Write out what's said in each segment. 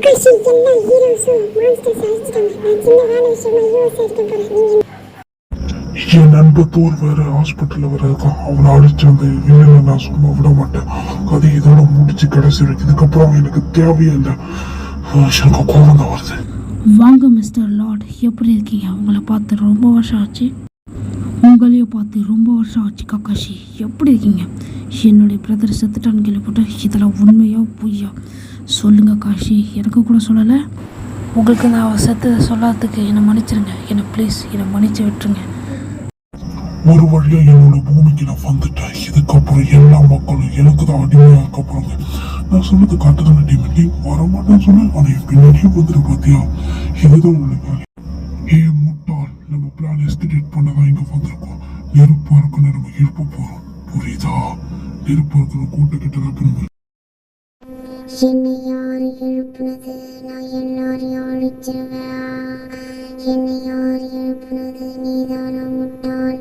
ஆகாஷ் எல்லா ஹீரோஸும் மான்ஸ்டர்ஸ் அழிச்சிட்டாங்க. நான் சின்ன வேலை விஷயமா யூஎஸ் இருக்க போறேன். என் நண்பர் தோர் வேற ஹாஸ்பிட்டல்ல வேற இருக்கான். அவனை அடிச்சு அந்த வில்லனை நான் சும்மா விட மாட்டேன். கதை இதோட முடிச்சு கடைசி வரைக்கும். இதுக்கப்புறம் எனக்கு தேவையே இல்லை. எனக்கு கோபம் தான் வருது. வாங்க மிஸ்டர் லார்ட், எப்படி இருக்கீங்க? உங்களை பார்த்து ரொம்ப வருஷம் ஆச்சு. உங்களையும் பார்த்து ரொம்ப வருஷம் ஆச்சு. காக்காஷி எப்படி இருக்கீங்க? என்னுடைய பிரதர் செத்துட்டான்னு கேள்விப்பட்டேன். இதெல்லாம் உண்மையா பொய்யா சொல்லுங்க காஷி. எனக்கு கூட சொல்லலை. உங்களுக்கு நான் செத்து சொல்லாததுக்கு என்னை மன்னிச்சிருங்க. என்னை ப்ளீஸ் என்னை மன்னிச்சு விட்டுருங்க. ஒரு வழியா என்னோட பூமிக்கு நான் வந்துட்டேன். இதுக்கப்புறம் எல்லா மக்களும் எனக்கு தான் அடிமையா இருக்க போறாங்க. நான் சொன்னது காட்டுதான டீம். நீ வரமாட்டேன்னு சொன்ன அதை பின்னாடியே வந்துட்டு பாத்தியா? இதுதான் உங்களுக்கு முட்டாள். நம்ம பிளான் எஸ்டிமேட் பண்ணதான் இங்க வந்திருக்கோம். நெருப்பா இருக்குன்னு நம்ம எழுப்ப போறோம். புரியுதா? நெருப்பா இருக்கிற கூட்ட கிட்டதான் திரும்ப. என்னை யாரு எழுப்புனது? நான் எல்லாரையும் அழிச்சிருவேன். என்னை யாரு எழுப்புனது? நீதானா முட்டாள்?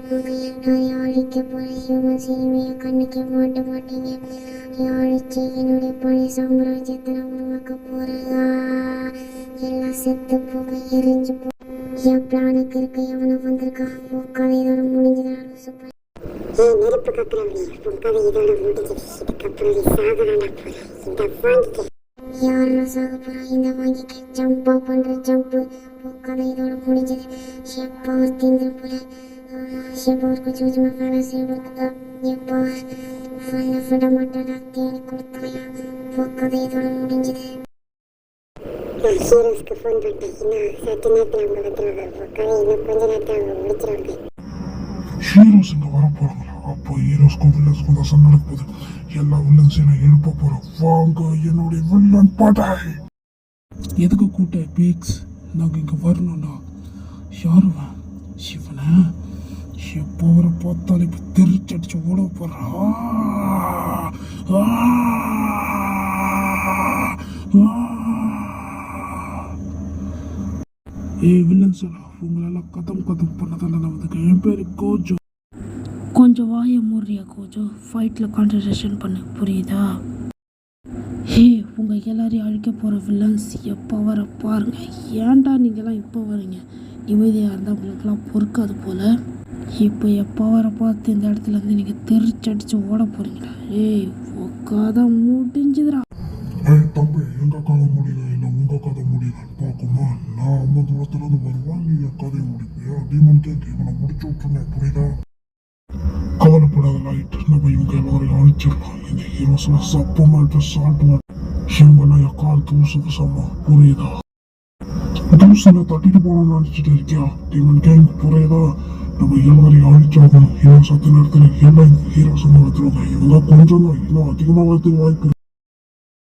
நான் அழிக்க போற ஹியூமன்ஸ் இனிமையை கண்ணுக்கு மாட்ட மாட்டீங்க. அழிச்சு என்னுடைய பழைய சாம்ராஜ்யத்தை நான் உருவாக்க போறதா? எல்லாம் செத்து போக எரிஞ்சு போ. என் பிளானுக்கு இருக்க எவனை வந்திருக்கா? கதை இதோட முடிஞ்சுதான். சூப்பர். நெருப்பு கப்புறவழி உன் கதை இதோட முடிஞ்சது. இதுக்கப்புறம் நீ சாகலான போற. இந்த வாங்கிக்க. யாரா சாக போறா? இந்த வாங்கிக்க. ஜம்பா பண்ற ஜம்பு. உன் கதை இதோட முடிஞ்சது. எப்பா தீந்து போல. எப்பா கொஞ்சம் கொஞ்சமா வேலை செய்யப்படுதா? எப்பா வேலை விட மாட்டேன். தேடி கொடுத்தாயா? உன் கதை இதோட முடிஞ்சது. ஹீரோஸ்க்கு ஃபோன் பண்ணிட்டேன். இன்னும் சற்று நேரத்தில் அவங்க வந்துடுவாங்க. உன் கதை இன்னும் கொஞ்ச நேரத்தில் அவங்க முடிச்சிருவாங்க. ஹீரோஸ் இங்க வர போறாங்களா? அப்போ ஹீரோஸ்க்கும் வில்லன்ஸ்க்கும் தான் சண்டை நடக்க போகுது. எல்லா வில்லன்ஸையும் நான் எழுப்ப போறேன். வாங்க என்னுடைய வில்லன் படை. எதுக்கு கூட்ட பீக்ஸ்? நாங்க இங்க வரணும்டா. யாருவா? சிவனா? எப்போ வர பார்த்தாலும் இப்ப தெரிச்சடிச்சு ஓட போறா. வில்லன்ஸ் உங்களெல்லாம் கதம் பண்ணதால நான் வந்து என் பேரு கோஜோ. கொஞ்சம் வாய மூடுறியா கோஜோ? ஃபைட்டில் கான்சன்ட்ரேஷன் பண்ணு, புரியுதா? ஹே, உங்கள் எல்லாரையும் அழிக்க போகிற வில்லன்ஸ் எப்போ வர பாருங்க. ஏன்டா நீங்கள்லாம் இப்போ வரீங்க? நிம்மதியாக இருந்தால் உங்களுக்குலாம் பொறுக்காது போல். இப்போ எப்போ வர பார்த்து இந்த இடத்துலேருந்து நீங்கள் தெரிச்சடிச்சு ஓட போகிறீங்களா? ஏய், உக்காத முடிஞ்சுதுடா. தம்பி, எங்க கதை முடியல இல்லை உங்க கதை முடியலன்னு பார்க்குமா? நான் 50 வருஷத்துலேருந்து வருவான். நீ என் கதையை முடிப்பியா? டீமன் கேட்க இவனை முடிச்சு விட்டுருங்க, புரியுதா? கவலைப்படாத லைட். நம்ம இவங்க எல்லாரையும் அழிச்சிடலாம். இந்த ஹீரோஸ்லாம் சப்பமாக சால்ட் இவங்கெல்லாம் எக்கால் தூசுக்கு சமமா, புரியுதா? தூசுல தட்டிட்டு போகணும்னு நினச்சிட்டு இருக்கியா? டீமன் கேங், புரியுதா? நம்ம எல்லாரையும் அழிச்சாகணும். ஹீரோஸ் அத்தனை நேரத்தில் எல்லா ஹீரோஸும் எடுத்துருவாங்க. இவங்க கொஞ்சம் தான், இன்னும் அதிகமாக வரதுக்கு வாய்ப்பு.